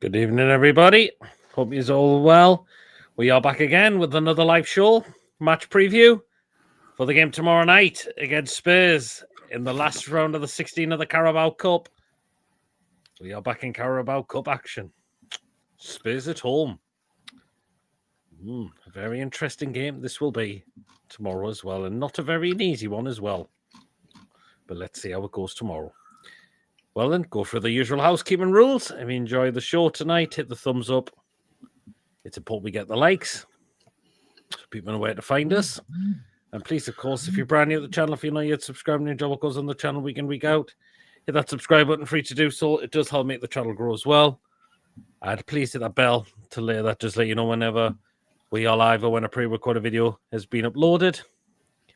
Good evening, everybody. Hope you're all well. We are back again with another live show, match preview for the game tomorrow night against Spurs in the last round of the 16 of the Carabao Cup. We are back in Carabao Cup action. Spurs at home. A very interesting game this will be tomorrow as well, and not a very easy one as well. But let's see how it goes tomorrow. Well then, go for the usual housekeeping rules. If you enjoy the show tonight, hit the thumbs up. It's important we get the likes so people know where to find us. And please, of course, if you're brand new to the channel, if you're not yet subscribed and enjoy what goes on the channel week in, week out, hit that subscribe button, free to do so. It does help make the channel grow as well. And please hit that bell to just let you know whenever we are live or when a pre-recorded video has been uploaded.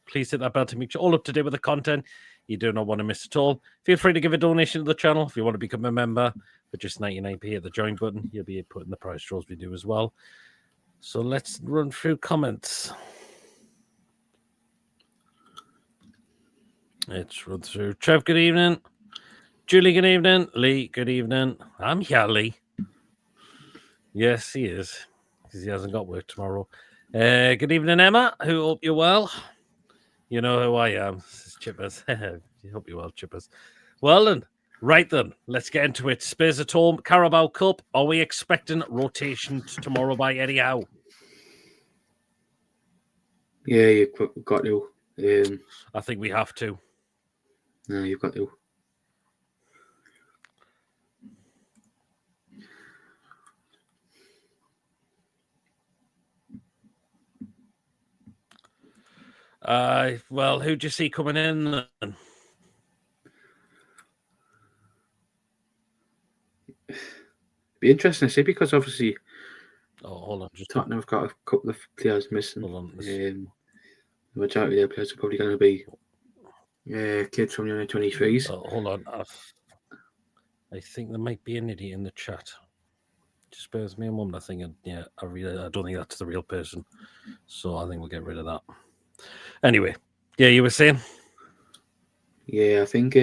Please hit that bell to make sure all up to date with the content you do not want to miss at all. Feel free to give a donation to the channel if you want to become a member for just 99p. Hit the join button. You'll be put in the prize draws we do as well. So let's run through comments. Let's run through. Trev, good evening. Julie, good evening. Lee, good evening. I'm here, Lee. Yes, he is, because he hasn't got work tomorrow. Good evening, Emma. Hope you're well. You know who I am. This is Chippers. I hope you're well, Chippers. Well then, right then, let's get into it. Spurs at home, Carabao Cup. Are we expecting rotations tomorrow by Eddie Howe? Yeah, you've got to. I think we have to. No, you've got to. Well, who do you see coming in then? Be interesting to see because obviously hold on, Tottenham have got a couple of players missing. Hold on. The majority of their players are probably going to be kids from the under 23s. Hold on. I think there might be an idiot in the chat. Just bear with me a moment. I think, I don't think that's the real person. So I think we'll get rid of that. Anyway, yeah, you were saying? Yeah, I think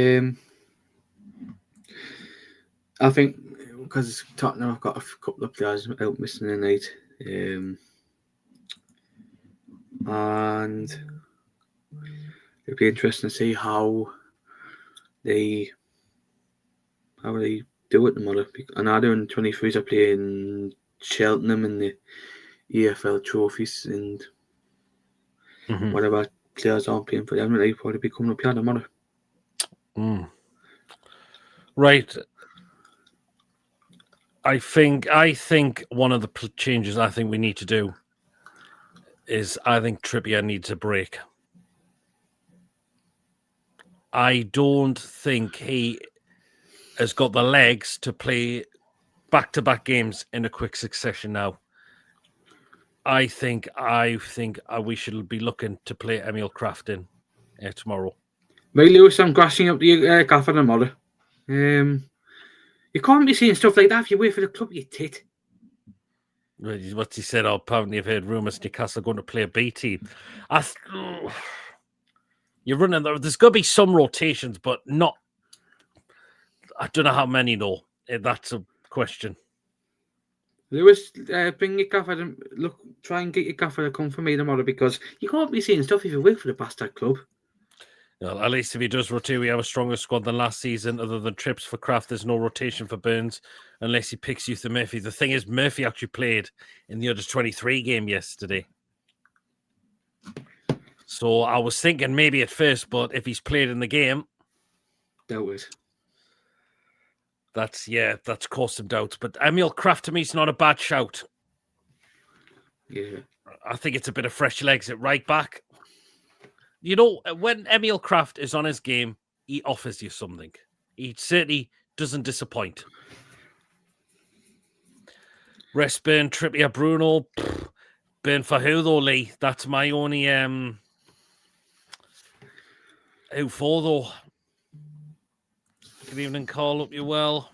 because Tottenham have got a couple of players out missing tonight, and it'll be interesting to see how they do it tomorrow. And I know in 23s are playing Cheltenham in the EFL trophies, and whatever players aren't playing for them, they'll probably be coming up here tomorrow. Right. I think one of the changes I think we need to do is I think Trippier needs a break. I don't think he has got the legs to play back-to-back games in a quick succession now. I think we should be looking to play Emil Kraft in tomorrow. Right, Lewis, I'm grassing up the gaffer tomorrow. You can't be saying stuff like that if you wait for the club, you tit. What he said, apparently I've heard rumours Newcastle going to play a B team. You're running there. There's going to be some rotations, but not. I don't know how many though. That's a question. Lewis, bring your gaffer and try and get your gaffer to come for me tomorrow because you can't be saying stuff if you work for the bastard club. Well, at least if he does rotate, we have a stronger squad than last season. Other than trips for Kraft, there's no rotation for Burns unless he picks Youth and Murphy. The thing is, Murphy actually played in the under 23 game yesterday. So I was thinking maybe at first, but if he's played in the game, doubt it. That's caused some doubts. But Emil Kraft to me is not a bad shout. Yeah. I think it's a bit of fresh legs at right back. You know, when Emil Kraft is on his game, he offers you something. He certainly doesn't disappoint. Rest Burn, Trippier, Bruno. Burn for who though, Lee? That's my only who for though? Good evening, Carl. Hope you're well.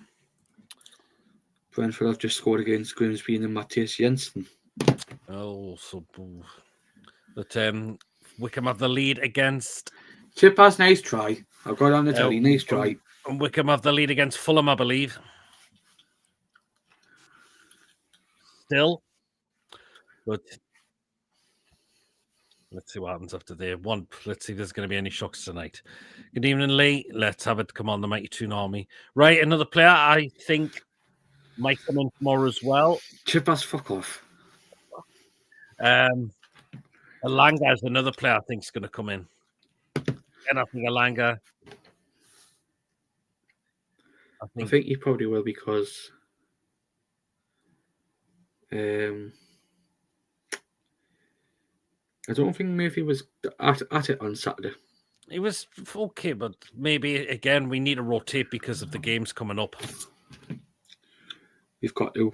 Brentford have just scored against Grimsby and Matthias Jensen. But Wickham have the lead against... Chippers, nice try. I've got on the telly, nice try. And Wickham have the lead against Fulham, I believe. still. But let's see what happens after there. Let's see if there's going to be any shocks tonight. Good evening, Lee. Let's have it come on the Mighty Toon Army. Right, another player I think might come in tomorrow as well. Chip ass fuck off. Alanga is another player I think is going to come in. And I think Alanga. I think he probably will because I don't think Murphy was at it on Saturday. It was okay, but maybe again we need to rotate because of the games coming up. We've got to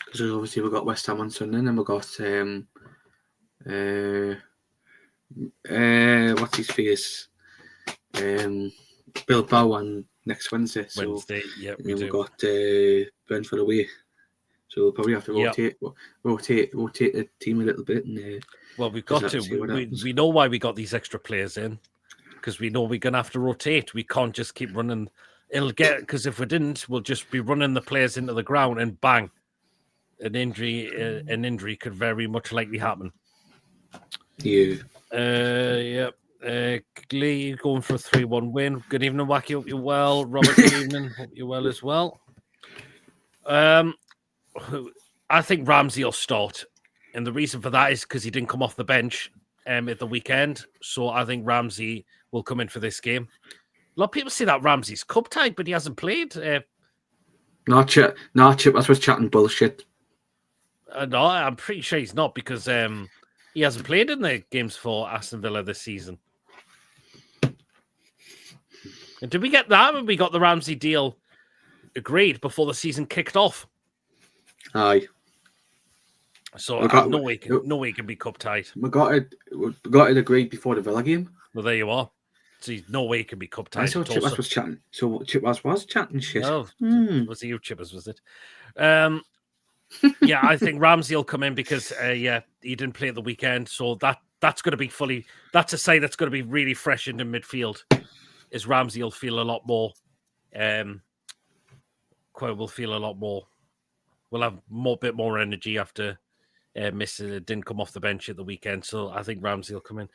because obviously we've got West Ham on Sunday, and then we've got what's his face, Bilbao on next Wednesday. Wednesday, yeah, we've got Brentford away. So we'll probably have to rotate the team a little bit. And, well, we've got to. We know why we got these extra players in, because we know we're going to have to rotate. We can't just keep running. Because if we didn't, we'll just be running the players into the ground and bang, an injury could very much likely happen. Yeah. Glee going for a 3-1 win. Good evening, Wacky. Hope you're well. Robert, good evening. Hope you're well as well. I think Ramsey will start, and the reason for that is because he didn't come off the bench at the weekend. So I think Ramsey will come in for this game. A lot of people say that Ramsey's cup tied, but he hasn't played. Chip. That's what's chatting bullshit. No, I'm pretty sure he's not because he hasn't played in the games for Aston Villa this season. And did we get that when we got the Ramsey deal agreed before the season kicked off? Aye. So no way can be cup tight. We got it agreed before the Villa game. Well, there you are. So no way can be cup tight. I saw Chip was chatting. So Chip was chatting shit. Oh, was it you, Chippers? Was it? Yeah, I think Ramsey will come in because he didn't play at the weekend, so that's going to be fully. That's a side that's going to be really fresh into midfield. Is Ramsey will feel a lot more. Will feel a lot more. We'll have bit more energy after didn't come off the bench at the weekend, so I think Ramsey will come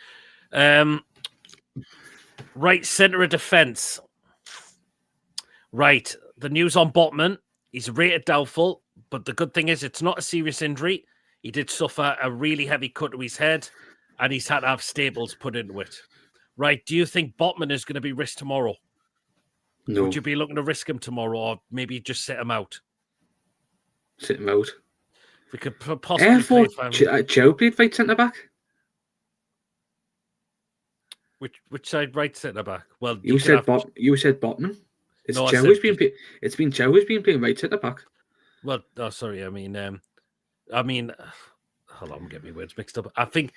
in. Right centre of defence. Right, the news on Botman. He's rated doubtful, but the good thing is it's not a serious injury. He did suffer a really heavy cut to his head, and he's had to have staples put into it. Right, do you think Botman is going to be risked tomorrow? No. Would you be looking to risk him tomorrow, or maybe just sit him out? Sit him out. We could possibly play Joe played right centre back. Which side? Right centre back. Well, you said Botman. It's Joe who's been. It's been Joe who's been playing right centre back. Well, sorry. I mean, hold on, I'm getting my words mixed up. I think.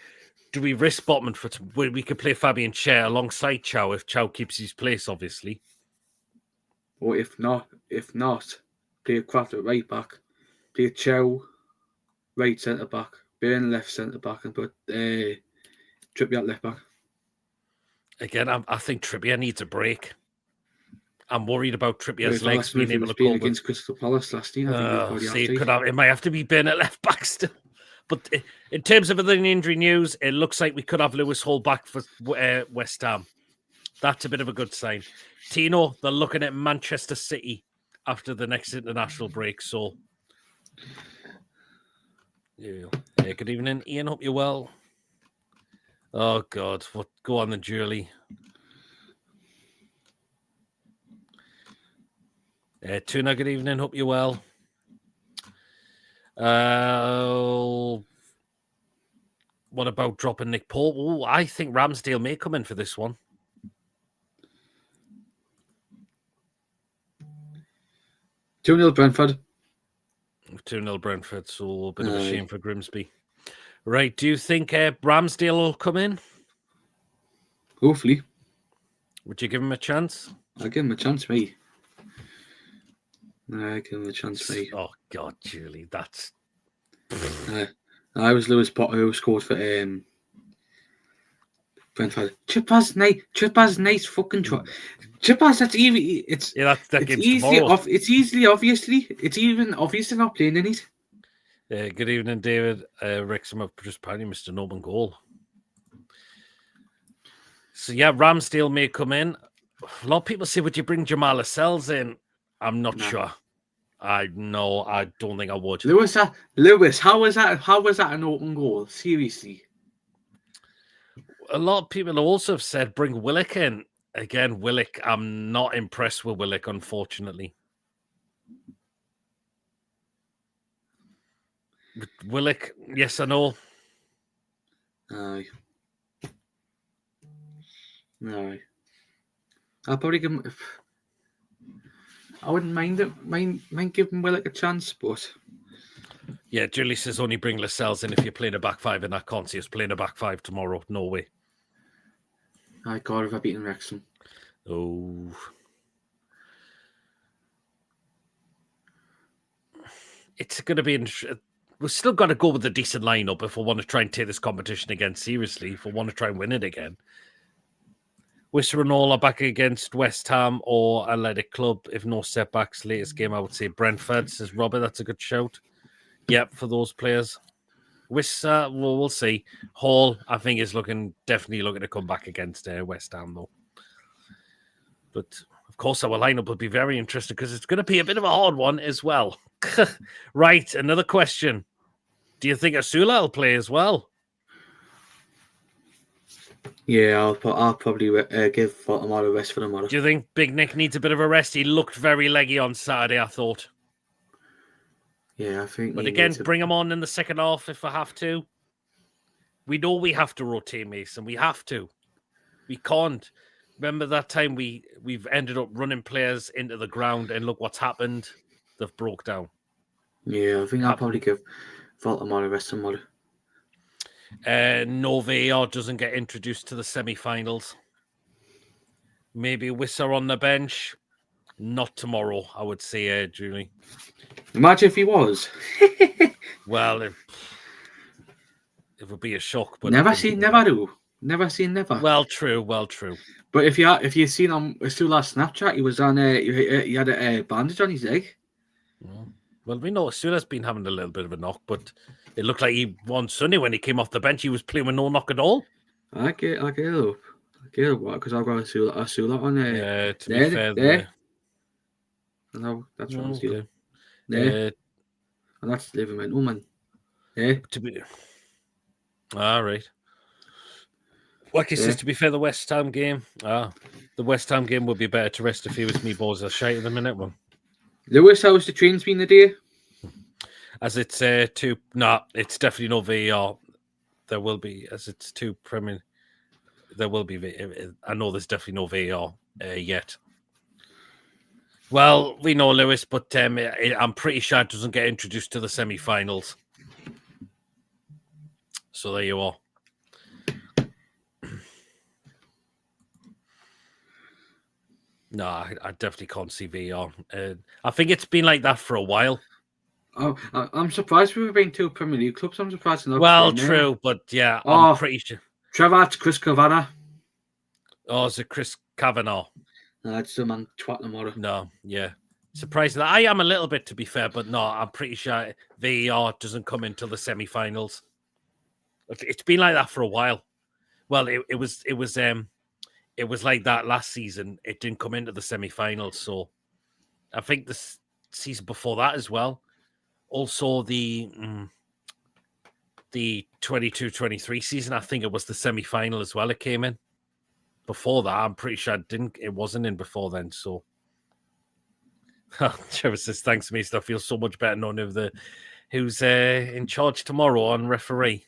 Do we risk Botman we could play Fabian Schär alongside Chow if Chow keeps his place, obviously. Or if not, play Kraft at right back, play Chow right centre back, Burn left centre back, and put Trippier at left back. Again, I think Trippier needs a break. I'm worried about Trippier's legs being able to cope against Crystal Palace last year. It might have to be Ben at left back still. But in terms of other injury news, it looks like we could have Lewis Hall back for West Ham. That's a bit of a good sign. Tino, they're looking at Manchester City after the next international break. So, yeah. Good evening, Ian. Hope you're well. Oh, God. Go on the Julie. Tuna, good evening. Hope you're well. What about dropping Nick Pope? I think Ramsdale may come in for this one. 2-0 Brentford. 2-0 Brentford, so a bit of a shame for Grimsby. Right, do you think Ramsdale will come in? Hopefully. Would you give him a chance? I'll give him a chance, mate. I give him a chance, mate. Oh, God, Julie, that's... I was Lewis Potter who scored for Brentford. Chipper's nice fucking try. Chipper's that's easy. It's that game's easily tomorrow. It's easily obviously. It's even obvious they're not playing in it. Good evening, David. Wrexham have just apparently missed an open goal. So yeah, Ramsdale may come in. A lot of people say, would you bring Jamal Lascelles in? I'm not sure. I don't think I would. Lewis, how was that an open goal? Seriously. A lot of people also have said bring Willock in. Again, Willock, I'm not impressed with Willock, unfortunately. But Willock, yes or no? Aye. No. I'll probably give him. I wouldn't mind giving Willock a chance, but yeah, Julie says only bring Lascelles in if you're playing a back five, and I can't see us playing a back five tomorrow. No way. I God, if I beaten Wrexham. Oh. It's going to be... We've still got to go with a decent lineup if we want to try and take this competition again seriously, if we want to try and win it again. Worcester and all are back against West Ham or Athletic Club. If no setbacks, latest game, I would say Brentford, says Robert. That's a good shout. Yep, for those players. Worcester, well, we'll see. Hall, I think, is definitely looking to come back against West Ham, though. But, of course, our lineup will be very interesting because it's going to be a bit of a hard one as well. Right, another question. Do you think Asula will play as well? Yeah, I'll probably give Baltimore a rest for tomorrow. Do you think Big Nick needs a bit of a rest? He looked very leggy on Saturday, I thought. Yeah, I think. But again, bring him on in the second half if I have to. We know we have to rotate Mason. We have to. We can't. Remember that time we've ended up running players into the ground and look what's happened. They've broke down. Yeah, I think I'll probably give Baltimore a rest tomorrow. No VAR doesn't get introduced to the semi-finals. Maybe Wissa on the bench. Not tomorrow, I would say, Julie. Imagine if he was. Well, it would be a shock. But never seen never do. Never seen never. Well, true. But if you seen on Sula's Snapchat, he was on he had a bandage on his leg. Well, we know Sula's been having a little bit of a knock, but it looked like he won Sunday when he came off the bench. He was playing with no knock at all. I get up. Because I've got a Sula on there. To be fair, there. No, that's what I'm okay. There. And that's living man. Woman. There. To be all right. Like he says, to be fair, the West Ham game. The West Ham game would be better to rest if he was me balls are shite at the minute one. Lewis, how's the trains been today? As it's it's definitely no VAR. There will be, as it's two Premier. There will be. I know there's definitely no VAR yet. Well, we know Lewis, but I'm pretty sure it doesn't get introduced to the semi-finals. So there you are. No, I definitely can't see VAR. I think it's been like that for a while. Oh, I'm surprised we've been two Premier League clubs. I'm surprised. Well, true, but yeah, I'm pretty sure. Trevor, it's Chris Kavanagh. Oh, is it Chris Kavanagh? No, it's the man twat tomorrow. No, yeah. Surprised that I am a little bit, to be fair, but no, I'm pretty sure VAR doesn't come until the semi-finals. It's been like that for a while. Well, it was like that last season. It didn't come into the semi-finals, so I think the season before that as well. Also, the 22-23 season, I think it was the semi-final as well. It came in before that. I'm pretty sure it wasn't in before then. So, Trevor says, "Thanks, Mason. I feel so much better knowing who's in charge tomorrow on referee."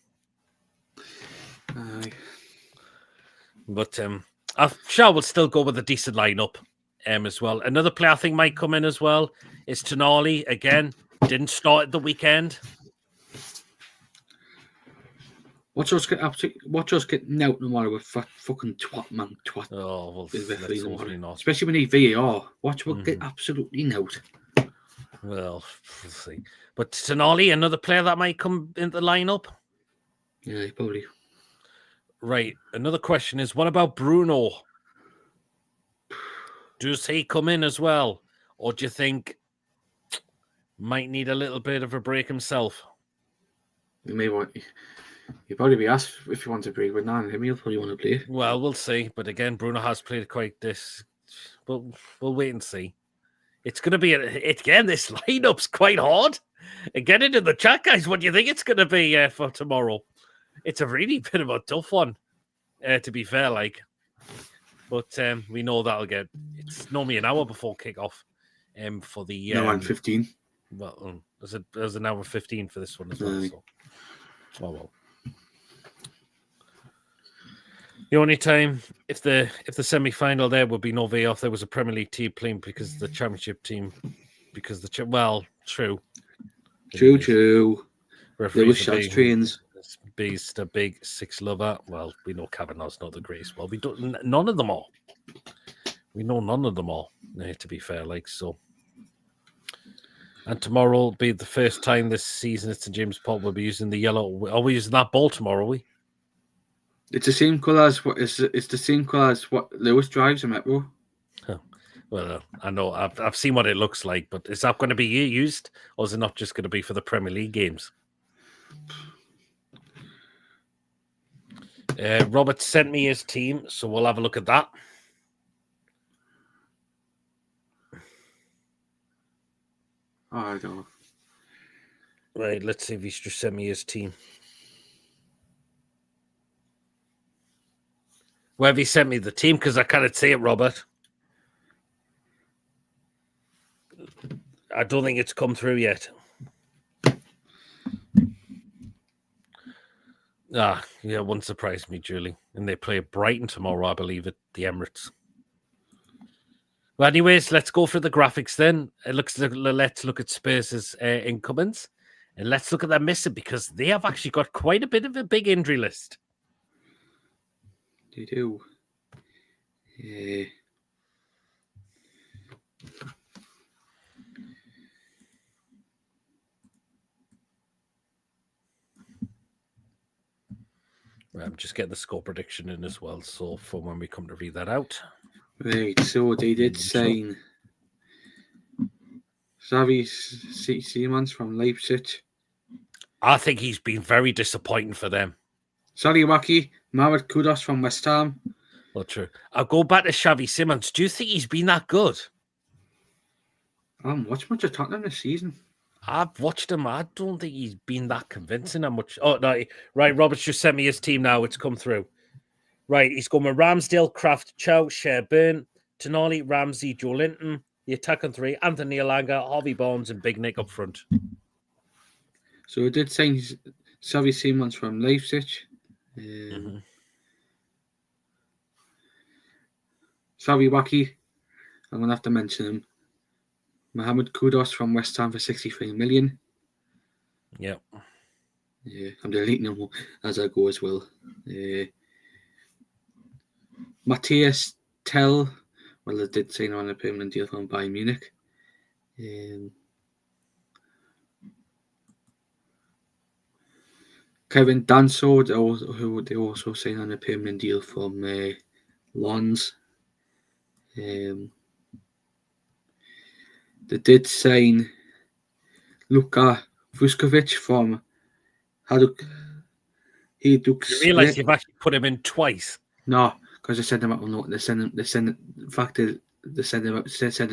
But I'm sure we'll still go with a decent lineup as well. Another player I think might come in as well is Tonali. Again, didn't start at the weekend. Watch us get out tomorrow with fucking twat. Oh, well, let's hopefully not. Especially when he VAR. Watch we'll get absolutely nailed. Well, we'll see. But Tonali, another player that might come into the lineup. Yeah, probably. Right. Another question is, what about Bruno? Does he come in as well? Or do you think might need a little bit of a break himself? You may want. He'll probably be asked if you want to break, but not him. He'll probably want to play. Well, we'll see. But again, Bruno has played quite this. But we'll wait and see. It's going to be again. This lineup's quite hard. Get into the chat, guys. What do you think it's going to be for tomorrow? It's a really bit of a tough one, to be fair. But we know that'll get. It's normally an hour before kickoff. For the No, and 15. Well, there's an hour 15 for this one as well. So. Oh well. The only time if the semi-final there would be no way off, there was a Premier League team playing because the Championship team, because the true. There was shots trains. Bees the big six lover. Well, we know Kavanaugh's not the greatest. Well, we don't. None of them are. We know none of them are. To be fair, so. And tomorrow will be the first time this season at St James Park we'll be using the yellow. Are we using that ball tomorrow? Are we? It's the same colour as it's the same colour as what Lewis drives in Metro. Oh, well, I know I've seen what it looks like, but is that going to be used, or is it not just going to be for the Premier League games? Robert sent me his team, so we'll have a look at that. Oh, I don't know. Right, let's see if he's just sent me his team. Where have he sent me the team? Because I can't see it, Robert. I don't think it's come through yet. Yeah, wouldn't surprise me, Julie. And they play Brighton tomorrow, I believe, at the Emirates. Well, anyways, let's go for the graphics then. Let's look at Spurs' incomings. And let's look at their missing, because they have actually got quite a bit of a big injury list. They do. Yeah. I'm just getting the score prediction in as well, so for when we come to read that out. Right, so they did sign Xavi Simons from Leipzig. I think he's been very disappointing for them. Sariwaki, Mohamed Kudus from West Ham. Well, true. I'll go back to Xavi Simons. Do you think he's been that good? I haven't watched much of Tottenham this season. I've watched him. I don't think he's been that convincing. How much? Oh, no. Right, Robert's just sent me his team now. It's come through. Right, he's going with Ramsdale, Kraft, Chow, Sherburn, Tonali, Ramsey, Joe Linton, the attacking three, Anthony Alanga, Harvey Barnes, and Big Nick up front. So it did sign Xavi Simons from Leipzig. Sariwaki, I'm going to have to mention him. Mohamed Kudus from West Ham for 63 million. Yep. Yeah, I'm deleting them as I go as well. Matthias Tell, well, they did sign on a permanent deal from Bayern Munich. Kevin Danso, who they also signed on a permanent deal from Lons. They did sign Luka Vuskovic from Hajduk. You realise you've actually put him in twice? No, because they sent him out on loan. They send him. They send him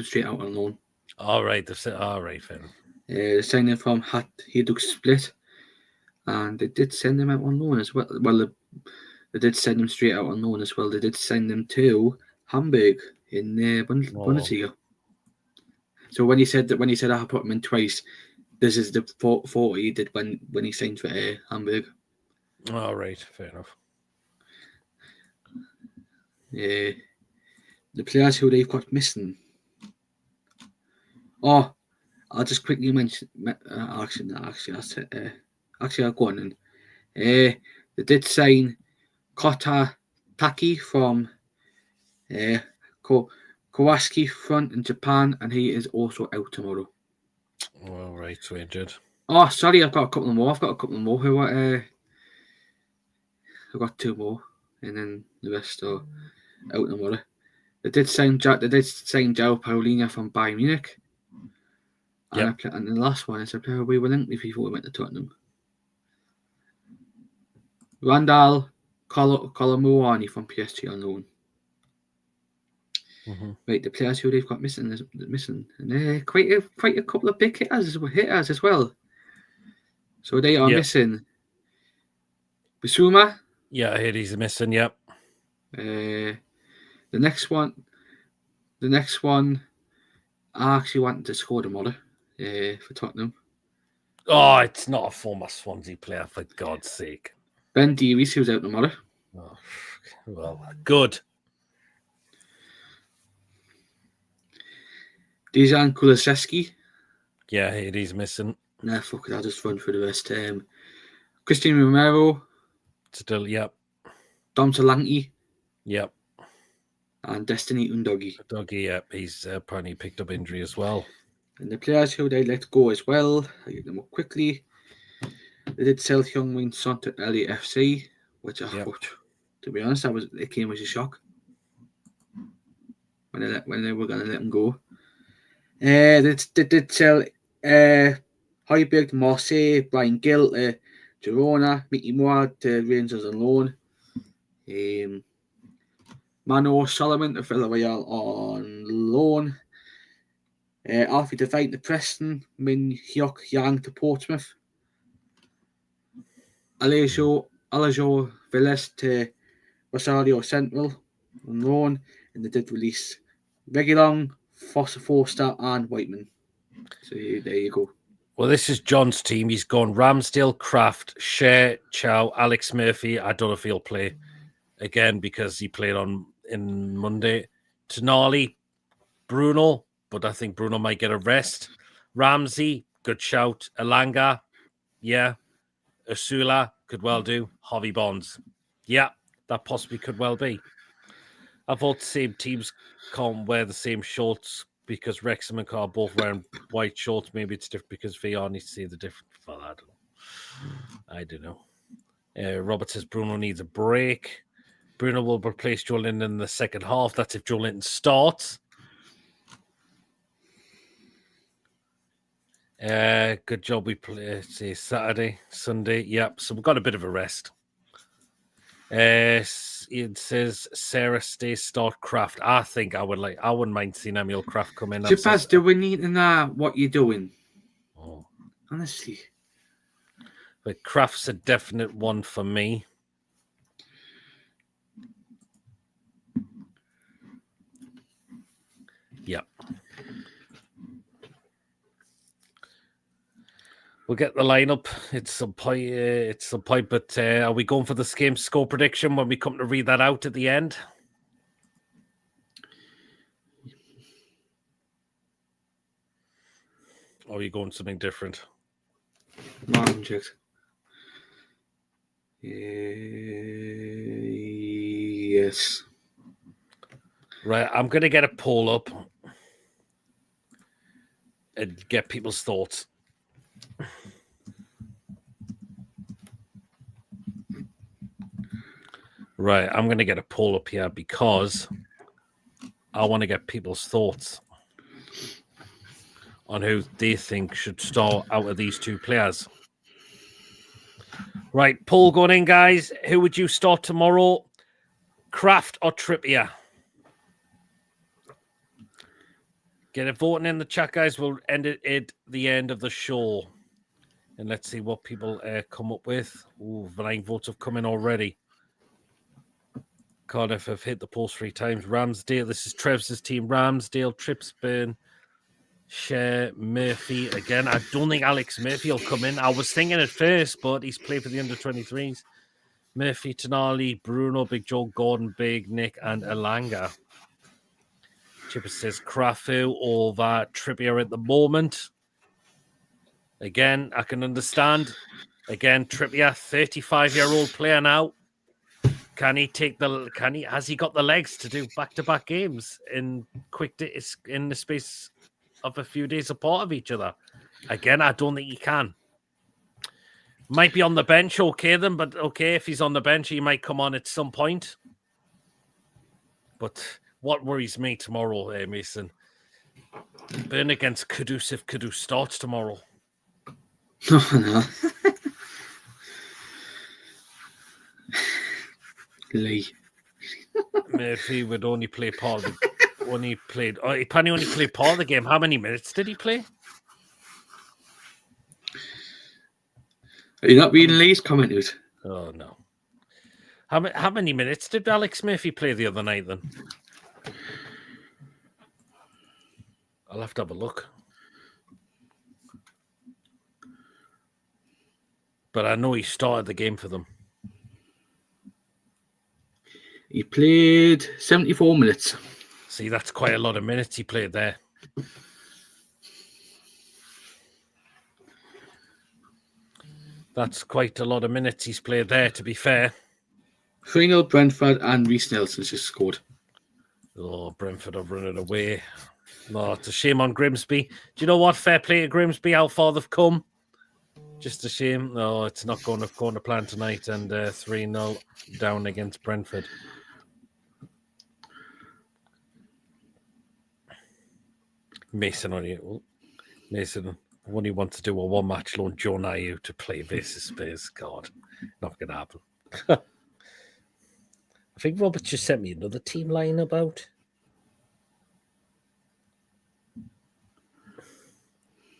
straight out on loan. All right, fair enough. They signed him from Hajduk Split, and they did send him out on loan as well. Well, they did send him straight out on loan as well. They did send him to Hamburg in Bundesliga. So when he said I put him in twice, this is the 40 he did when he signed for Hamburg. All right, fair enough. The players who they've got missing. Oh, I'll just quickly mention. Actually, I'll go on. They did sign Kota Taki from Kawasaki front in Japan, and he is also out tomorrow. All right, so injured. Oh, sorry, I've got a couple more. I've got two more. and then the rest are out tomorrow. They did sign João Paulinho from Bayern Munich. And, and the last one is a player we were linked with before we went to Tottenham. Randall Colomuani from PSG on loan. Mm-hmm. Right, the players who they've got missing, and quite a couple of big hitters as well. So they are missing Bissouma. Yeah, I hear he's missing. Yep. The next one, I actually wanted to score tomorrow for Tottenham. Oh, it's not a former Swansea player, for God's sake. Ben Davies, who's out tomorrow. Oh, well, good. Dejan Kulusevski. Yeah, I hear he's missing. Nah, fuck it, I'll just run through the rest. Christian Romero. Still, yep. Dom Solanke. Yep. And Destiny Undogi. Doggy, yep. He's apparently picked up injury as well. And the players who they let go as well, I get them up quickly. They did sell Hyung-Min Son to LAFC, which I thought, to be honest, it came as a shock when they were going to let him go. They did sell Højbjerg to Marseille, Brian Gill to Girona, Mickey Moore to Rangers on loan. Mano Solomon to Villarreal on loan. Alfie Devine to Preston, Min Hyuk Yang to Portsmouth. Alejo Velez to Rosario Central on loan, and they did release Reguilon, Forster and Whiteman. So there you go. Well, this is John's team. He's gone Ramsdale, Kraft, Shea, Chow, Alex Murphy. I don't know if he'll play again because he played in Monday. Tonali, Bruno, but I think Bruno might get a rest. Ramsey, good shout. Elanga, yeah. Ursula could well do. Harvey Bonds, yeah, that possibly could well be. I thought the same teams can't wear the same shorts because Wrexham and Carr both wearing white shorts. Maybe it's different because VR needs to see the difference. Well, I don't know. Robert says Bruno needs a break. Bruno will replace Joe Linton in the second half. That's if Joe Linton starts. Good job. We play Saturday, Sunday. Yep. So we've got a bit of a rest. It says Sarah stays start Kraft. I think I wouldn't mind seeing Emil Kraft come in. Jabaz, do we need to know what you're doing? Oh. Honestly. But Kraft's a definite one for me. Yep. We'll get the lineup. It's some point. But are we going for the game score prediction when we come to read that out at the end? Or are you going something different? Yes. Right, I'm going to get a poll up and get people's thoughts. Right, I'm going to get a poll up here because I want to get people's thoughts on who they think should start out of these two players. Right, poll going in, guys. Who would you start tomorrow? Kraft or Trippier? Get it voting in the chat, guys. We'll end it at the end of the show. And let's see what people come up with. Ooh, 9 votes have come in already. Cardiff have hit the post 3 times. Ramsdale, this is Trev's team. Ramsdale, Tripsburn, Shea, Murphy. Again, I don't think Alex Murphy will come in. I was thinking at first, but he's played for the under-23s. Murphy, Tonali, Bruno, Big Joe, Gordon, Big Nick, and Elanga. Chipper says Krafu over Trippier at the moment. Again, I can understand. Again, Trippier, 35-year-old player now. Has he got the legs to do back-to-back games in the space of a few days apart of each other? Again, I don't think he can. Might be on the bench, okay then, but okay, if he's on the bench, he might come on at some point. But what worries me tomorrow, Mason? Burn against Kudus if Kudus starts tomorrow. No. Lee. Murphy would only play part of the he apparently only played part of the game. How many minutes did he play? Are you not reading Lee's commentary? Oh no. How many minutes did Alex Murphy play the other night then? I'll have to have a look. But I know he started the game for them. He played 74 minutes. See, that's quite a lot of minutes he played there. That's quite a lot of minutes he's played there, to be fair. 3-0 Brentford and Reece Nelson's just scored. Oh, Brentford have run it away. No, it's a shame on Grimsby. Do you know what? Fair play to Grimsby, how far they've come. Just a shame. No, it's not going to plan tonight, and 3-0 down against Brentford. Mason only wants to do a one-match loan Joe Nayu to play versus Spurs. God, not going to happen. I think Robert just sent me another team line about.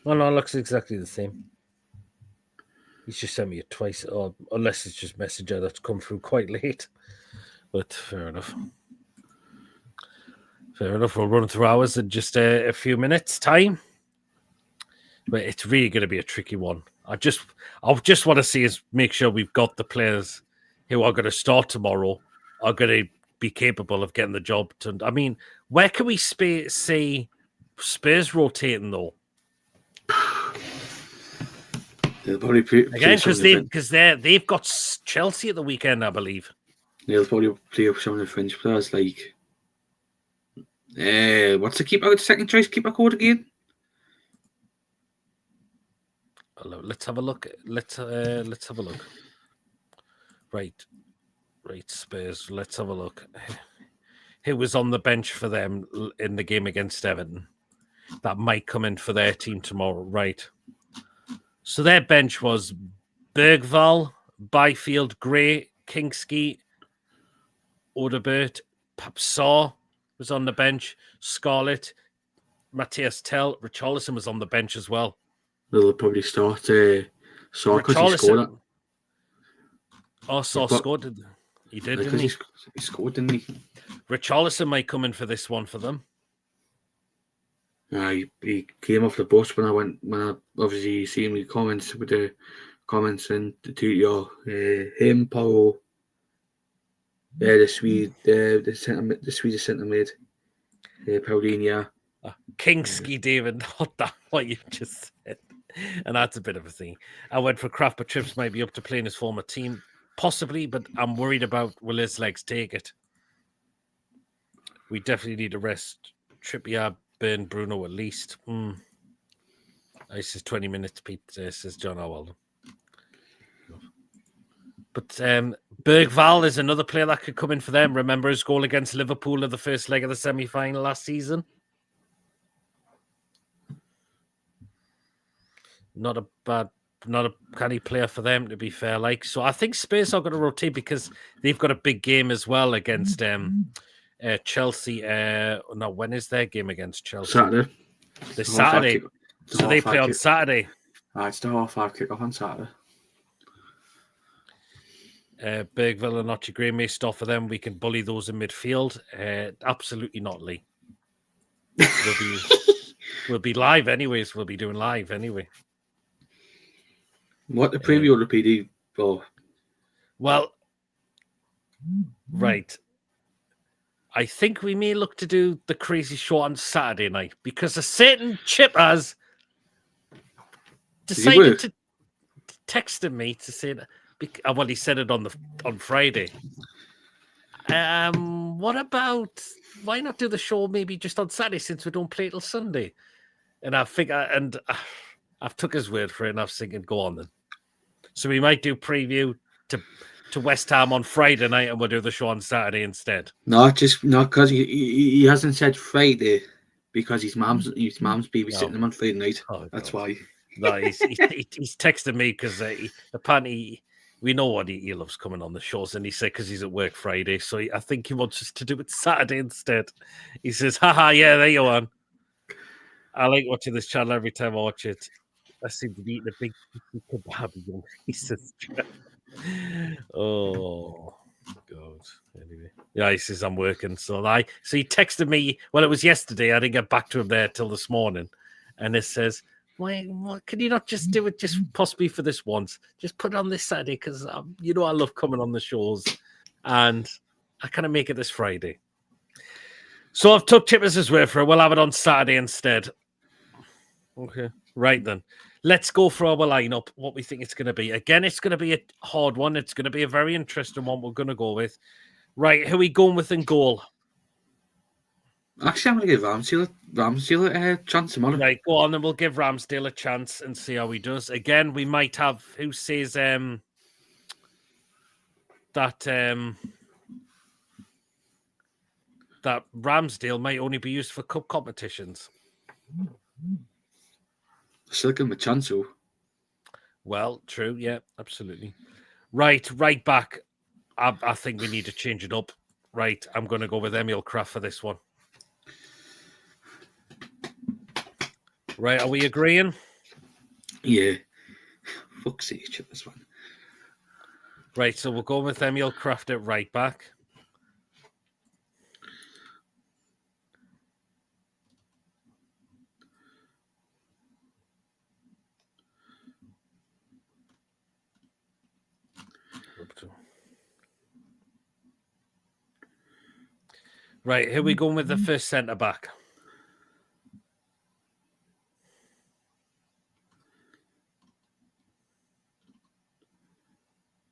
Oh, no, it looks exactly the same. He's just sent me it twice, or unless it's just Messenger that's come through quite late. But fair enough. Fair enough. We'll run through ours in just a few minutes' time. But it's really going to be a tricky one. I just want to see us make sure we've got the players who are going to start tomorrow are going to be capable of getting the job done. I mean, where can we see Spurs rotating though? They'll probably play again because they've got Chelsea at the weekend, I believe. They'll probably play up some of the French players like. What's the keeper? Second choice keeper code again? Let's have a look. Let's have a look. Right, Spurs. Let's have a look. Who was on the bench for them in the game against Everton? That might come in for their team tomorrow. Right. So their bench was Bergvall, Byfield, Gray, Kingsky, Odebert, Papsaw was on the bench, Scarlett, Matthias Tell, Richarlison was on the bench as well. They'll probably start Saw because he scored it. Oh, Saw scored. He did, didn't he? He scored, didn't he? Richarlison might come in for this one for them. He came off the bus when I obviously seen me comments with the comments and the two him, Paul, the Swedish centre mid, Paulinho. Kingsky, David, not that what you just said. And that's a bit of a thing. I went for Kraft, but Trips might be up to playing his former team. Possibly, but I'm worried about will his legs take it. We definitely need to rest Trippier, Burn, Bruno at least. I says 20 minutes, Pete, says John Howell. But Bergvall is another player that could come in for them. Remember his goal against Liverpool in the first leg of the semi-final last season? Not a canny player for them, to be fair. So I think Spurs are going to rotate because they've got a big game as well against Chelsea. No, when is their game against Chelsea? Saturday. This Saturday. So they play on Saturday. It's the 5:30 kick-off on Saturday. Bergville and Archie Gray may start for them. We can bully those in midfield. Absolutely not, Lee. We'll be live anyways. We'll be doing live anyway. What the preview of the PD for? Well, right. I think we may look to do the crazy show on Saturday night because a certain chip has decided to text me to say that. Well, he said it on Friday. What about why not do the show maybe just on Saturday since we don't play till Sunday? And I think I've took his word for it, and I've thinking, go on then. So we might do preview to West Ham on Friday night, and we'll do the show on Saturday instead. Not because he hasn't said Friday because his mom's babysitting him on Friday night. Oh, That's God. why. No, he's texted me because apparently we know what he loves coming on the shows, and he said because he's at work Friday, so I think he wants us to do it Saturday instead. He says, "Haha, yeah, there you are." I like watching this channel every time I watch it. I seem to be eating a big kebab. He says, "Oh God." Anyway, yeah, he says I'm working, so he texted me. Well, it was yesterday. I didn't get back to him there till this morning, and it says, "Why can you not just do it just possibly for this once? Just put it on this Saturday because I love coming on the shows, and I kind of make it this Friday." So I've took Chippers' word for it. We'll have it on Saturday instead. Okay, right then. Let's go for our lineup, what we think it's going to be. Again, it's going to be a hard one. It's going to be a very interesting one we're going to go with. Right, who are we going with in goal? Actually, I'm going to give Ramsdale a chance tomorrow. Right, go on, and we'll give Ramsdale a chance and see how he does. Again, we might have, who says that Ramsdale might only be used for cup competitions. Still give him a chance, though. Well, true, yeah, absolutely. Right back. I think we need to change it up. Right, I'm going to go with Emil Kraft for this one. Right, are we agreeing? Yeah. Fuck's sake, this one. Right, so we'll go with Emil Kraft at right back. Right, here we go with the first centre back.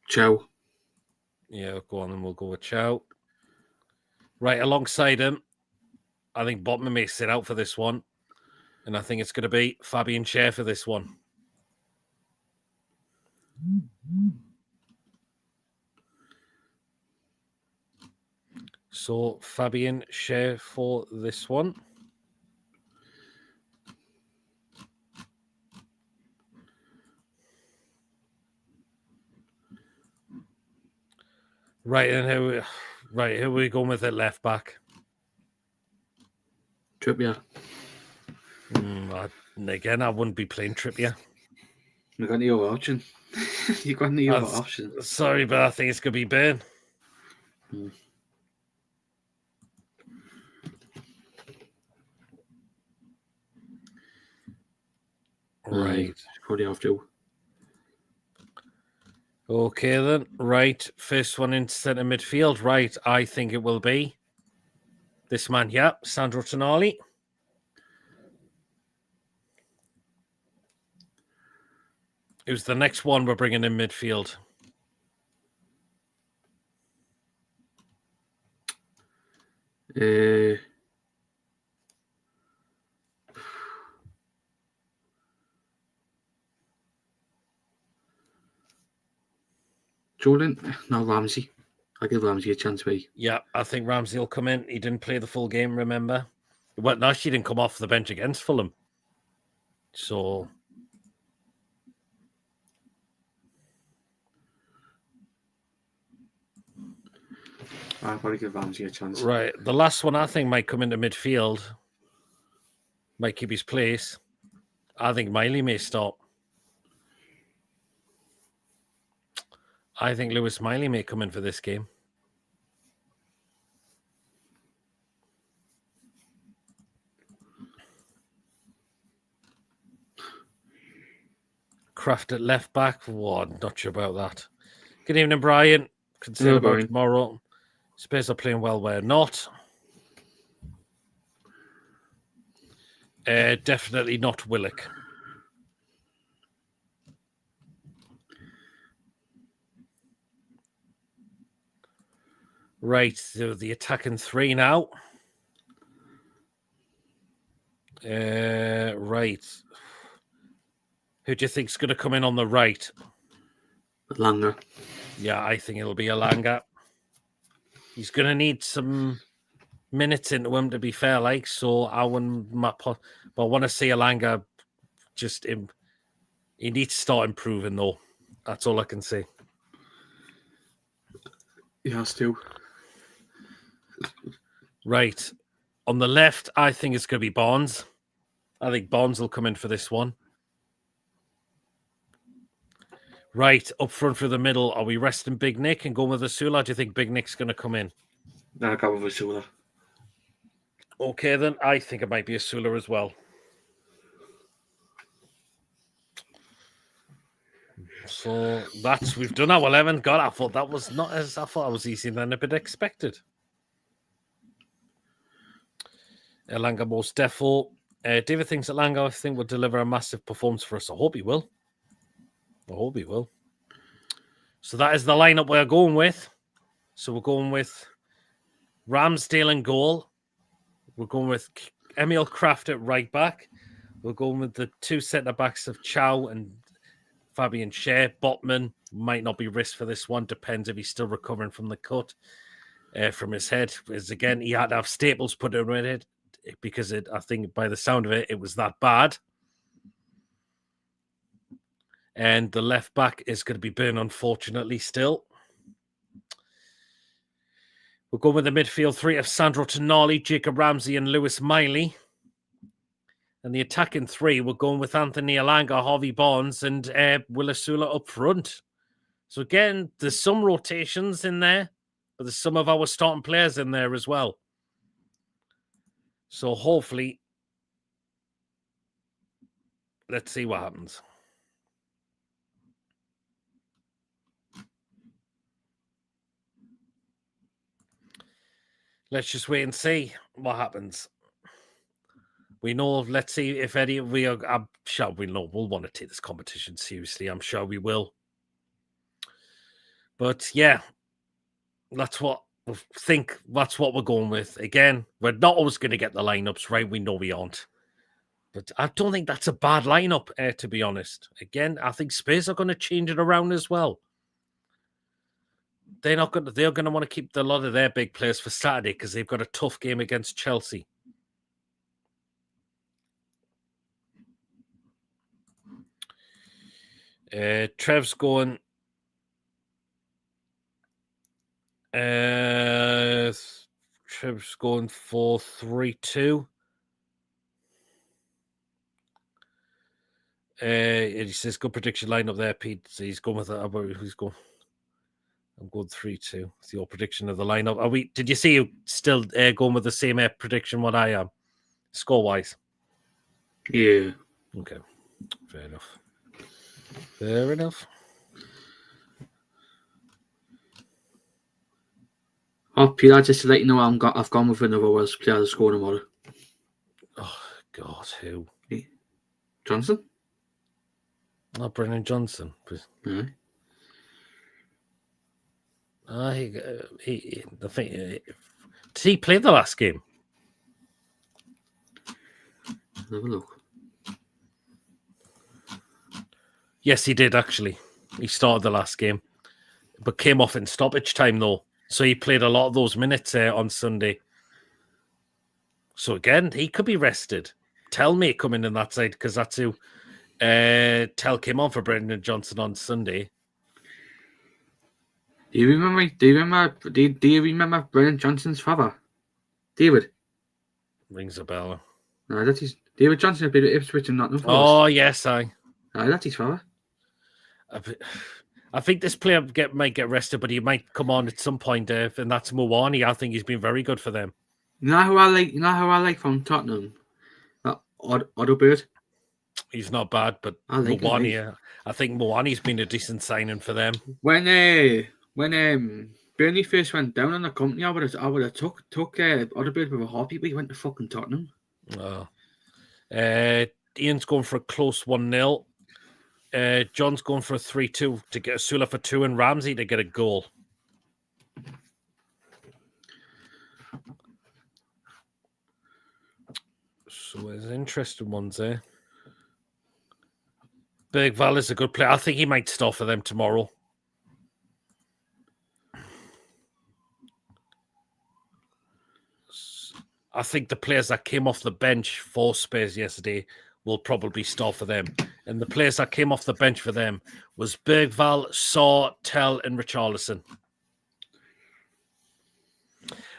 Chow. Yeah, go on, and we'll go with Chow. Right, alongside him, I think Botman may sit out for this one. And I think it's going to be Fabian Schär for this one. So, Fabian Schär for this one. Right, and here we going with it left back. Trippier. Again, I wouldn't be playing Trippier. You got no option. You got no option. Sorry, but I think it's going to be Burn. Right. Probably have to. Okay, then. Right. First one in centre midfield. Right. I think it will be this man here, Sandro Tonali. Who's the next one we're bringing in midfield? Jordan? No, Ramsey. I'll give Ramsey a chance, mate. Yeah, I think Ramsey will come in. He didn't play the full game, remember? Well, no, she didn't come off the bench against Fulham. So... I'll probably give Ramsey a chance. Right. The last one I think might come into midfield. Might keep his place. I think Miley may start. I think Lewis Miley may come in for this game. Kraft at left back. Oh, not sure about that. Good evening, Brian. Consider about tomorrow. Spurs are playing well, we're not. Definitely not Willock. Right, so the attacking three now. Right. Who do you think's going to come in on the right? Langer. Yeah, I think it'll be Elanga. He's going to need some minutes into him, to be fair, like, so I wouldn't, but I want to see Elanga just, he needs to start improving, though. That's all I can say. He has to. Right. On the left, I think it's going to be Barnes. I think Barnes will come in for this one. Right, up front for the middle, are we resting Big Nick and going with Asula? Do you think Big Nick's going to come in? No, I'll go with Asula. Okay, then. I think it might be Asula as well. So we've done our 11. God, I thought that was not as I thought. I was easier than a bit expected. Elanga most defo. David thinks Elanga, I think, will deliver a massive performance for us. I hope he will. So that is the lineup we're going with. So we're going with Ramsdale in goal. We're going with Emil Kraft at right back. We're going with the two centre-backs of Chow and Fabian Schär. Botman might not be risked for this one. Depends if he's still recovering from the cut from his head. As again, he had to have staples put in it because I think by the sound of it, it was that bad. And the left back is going to be Burn, unfortunately, still. We'll go with the midfield three of Sandro Tonali, Jacob Ramsey, and Lewis Miley. And the attacking three, we're going with Anthony Elanga, Harvey Barnes, and Will Asula up front. So again, there's some rotations in there, but there's some of our starting players in there as well. So hopefully, let's see what happens. Let's just wait and see what happens. We know, let's see if Eddie, I'm sure we know we'll want to take this competition seriously. I'm sure we will. But yeah, that's what we think. That's what we're going with. Again, we're not always going to get the lineups right. We know we aren't. But I don't think that's a bad lineup, to be honest. Again, I think Spurs are going to change it around as well. They're going to want to keep a lot of their big players for Saturday because they've got a tough game against Chelsea. Trev's going. Trev's going for 3-2. He says good prediction lineup there, Pete. So he's going with that. Who's going? I'm going 3-2. It's your prediction of the lineup. Are we? Did you see you still going with the same prediction what I am, score wise? Yeah. Okay. Fair enough. Fair enough. Oh, Peter, just to let you know, I've gone with another Wales player to score tomorrow. Oh God, who? Johnson. Not Brennan Johnson. Yeah. Did he play the last game? Have a look. Yes, he did actually. He started the last game, but came off in stoppage time though. So he played a lot of those minutes on Sunday. So again, he could be rested. Tell me coming in that side because that's who Tell came on for Brendan Johnson on Sunday. Do you remember Brendan Johnson's father? David? Rings a bell. No, that's his. David Johnson played at Ipswich and Nottingham Forest. Oh, yes, No, that's his father. I think this player might get rested, but he might come on at some point, and that's Moani. I think he's been very good for them. You know who I like from Tottenham? Otto Bird. He's not bad, but I like Moani. I think Moani's been a decent signing for them. When Burnley first went down on the company, I would have took Otto Bird with a heartbeat, but he went to fucking Tottenham. Oh. Ian's going for a close 1-0. John's going for a 3-2 to get Asula for 2 and Ramsey to get a goal. So there's interesting ones there. Bergval is a good player. I think he might start for them tomorrow. I think the players that came off the bench for Spurs yesterday will probably start for them. And the players that came off the bench for them was Bergvall, Saw, Tell, and Richarlison.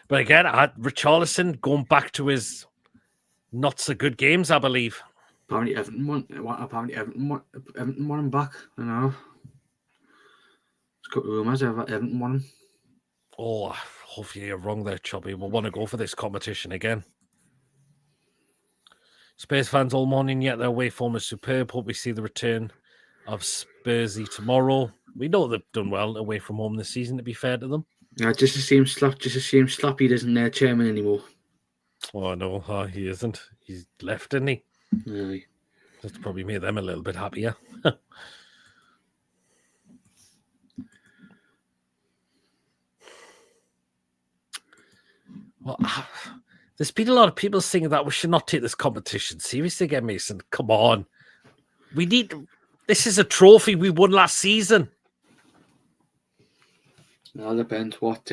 But again, Richarlison going back to his not so good games, I believe. Apparently Everton want him back. I know. There's a couple of rumours that Everton want him. Oh, hopefully you're wrong there, Chubby. We'll want to go for this competition again. Spurs fans all morning, yet their away form is superb. Hope we see the return of Spursy tomorrow. We know they've done well away from home this season, to be fair to them. Yeah, just assume Slappy isn't their chairman anymore. Oh, no, he isn't. He's left, didn't he? Aye. That's probably made them a little bit happier. Well, there's been a lot of people saying that we should not take this competition seriously again, Mason. Come on. This is a trophy we won last season. It all depends what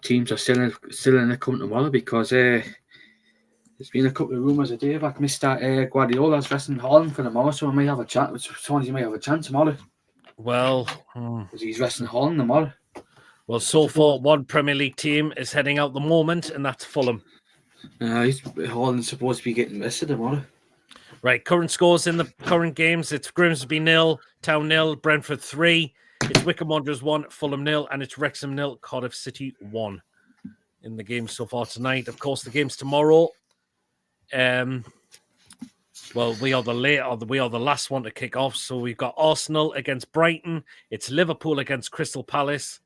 teams are still in the coming tomorrow, because there's been a couple of rumours a day about Mr. Guardiola's resting Haaland for tomorrow, so we may have a chance. Swansea may have a chance tomorrow. Well, because he's resting Haaland tomorrow. Well, so far, one Premier League team is heading out the moment, and that's Fulham. Haaland's supposed to be getting rested tomorrow. Right, current scores in the current games. It's Grimsby 0, Town 0, Brentford 3. It's Wycombe Wanderers 1, Fulham 0, and it's Wrexham 0, Cardiff City 1 in the games so far tonight. Of course, the games tomorrow. Well, we are the last one to kick off. So we've got Arsenal against Brighton. It's Liverpool against Crystal Palace.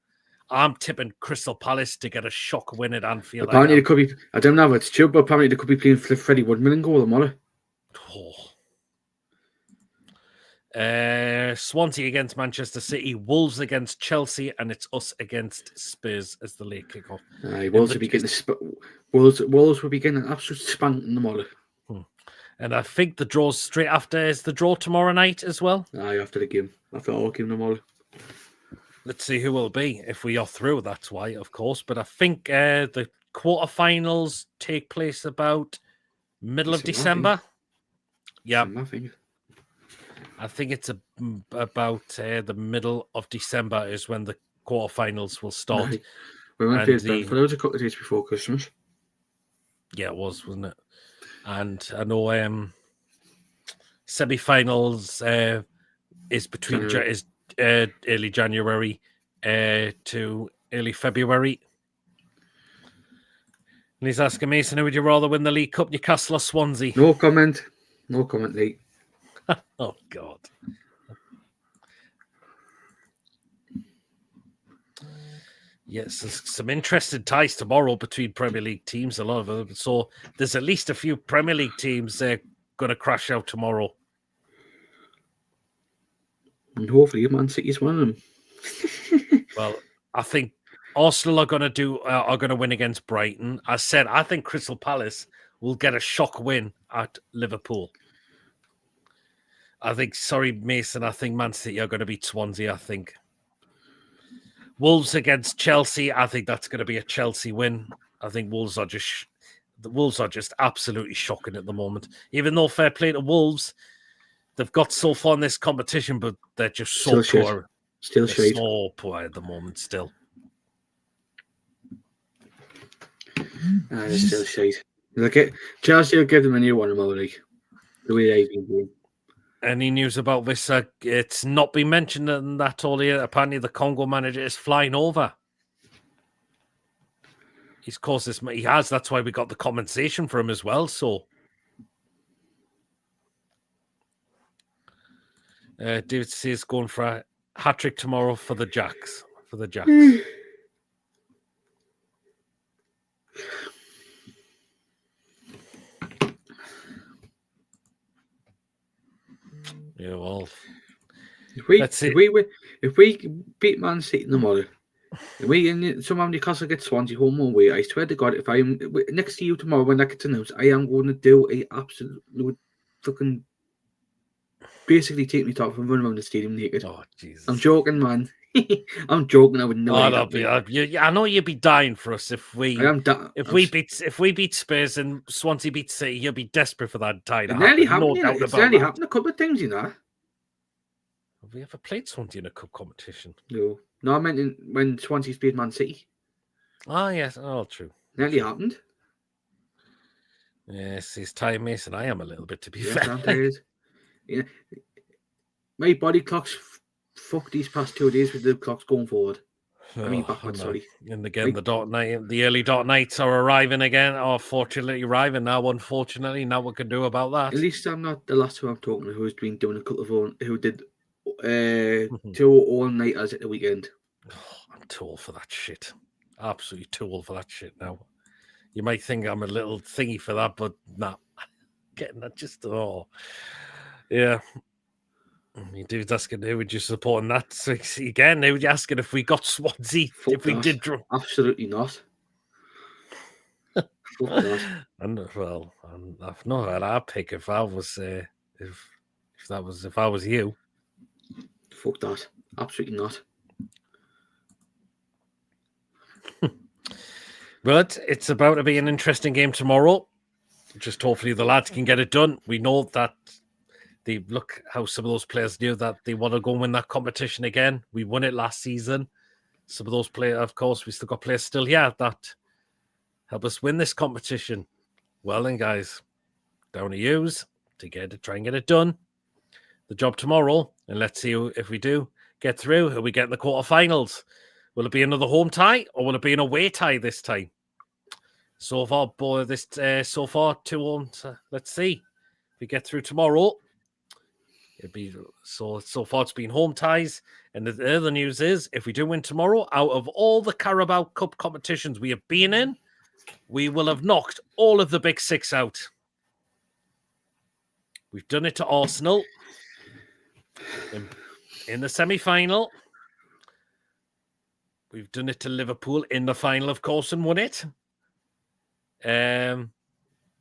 I'm tipping Crystal Palace to get a shock win at Anfield. Apparently, it could be. I don't know if it's true, but apparently they could be playing for Freddie Woodman and goal tomorrow. Swansea against Manchester City, Wolves against Chelsea, and it's us against Spurs as the late kick-off. Wolves will be getting an absolute spanking tomorrow. And I think the draw's straight after is the draw tomorrow night as well. After the game, after all game tomorrow. Let's see who will be if we are through. That's why, of course. But I think the quarterfinals take place about middle of December. Yeah, I think it's about the middle of December is when the quarterfinals will start. We went to Brentford. It was a couple of days before Christmas. Yeah, it was, wasn't it? And I know semi-finals is between early January to early February. And he's asking Mason, who would you rather win the League Cup, Newcastle or Swansea? No comment, Lee. Oh, God. Yes, there's some interesting ties tomorrow between Premier League teams, a lot of them. So there's at least a few Premier League teams going to crash out tomorrow. And hopefully Man City's one of them. Well, I think Arsenal are going to win against Brighton. I said I think Crystal Palace will get a shock win at Liverpool. I think Man City are going to beat Swansea, I think. Wolves against Chelsea, I think that's going to be a Chelsea win. I think Wolves are just absolutely shocking at the moment. Even though fair play to Wolves, they've got so far in this competition, but they're just so poor. Still shite. So poor at the moment, still. They're still shite. Chelsea will give them a new one tomorrow, the way they've been doing. Any news about this? It's not been mentioned in that all year. Apparently, the Congo manager is flying over. He's caused this. He has. That's why we got the compensation for him as well. So, David says going for a hat trick tomorrow for the Jacks. Yeah, well, if we beat Man City tomorrow, and somehow Newcastle gets Swansea home or away, I swear to God, if I'm next to you tomorrow when that gets announced, I am going to do a absolute fucking basically take me top and run around the stadium naked. Oh Jesus! I'm joking, man. I'm joking. I would never. Oh, Do that, I know you'd be dying for us if I we am. if we beat Spurs and Swansea beat City. You'll be desperate for that tie to It nearly happen. No happened. doubt It's about nearly that. happened a couple of times, Have we ever played Swansea in a cup competition? No, I meant when Swansea played Man City. Ah, yes. Oh, true. Nearly happened. Yes, he's time Mason. I am a little bit, to be Yes, fair. I'm tired. My body clock's fucked these past 2 days with the clocks going forward. I mean backwards, sorry. And again, the early dark nights are arriving again. Or fortunately arriving now. Unfortunately, now what can do about that? At least I'm not the last one I'm talking to who's been doing a couple of who did 2 all-nighters at the weekend. I'm too old for that shit. Absolutely too old for that shit now. You might think I'm a little thingy for that, but nah. Getting that just yeah. You dude's asking who would you support in that? So again, they were asking if we got Swansea, if we did draw. Absolutely not. Fuck that. And I've not had our pick if I was if I was you. Fuck that. Absolutely not. But it's about to be an interesting game tomorrow. Just hopefully the lads can get it done. We know that they look how some of those players knew that they want to go and win that competition again. We won it last season. Some of those players, of course, we still got players still here that help us win this competition. Well then, guys, down to yous to try and get it done. The job tomorrow, and let's see if we do get through. Who we get in the quarterfinals? Will it be another home tie or will it be an away tie this time? So far, so far 2-1. Let's see if we get through tomorrow. It'd be so far it's been home ties, and the other news is if we do win tomorrow, out of all the Carabao Cup competitions we have been in, we will have knocked all of the big six out. We've done it to Arsenal in the semi-final. We've done it to Liverpool in the final, of course, and won it.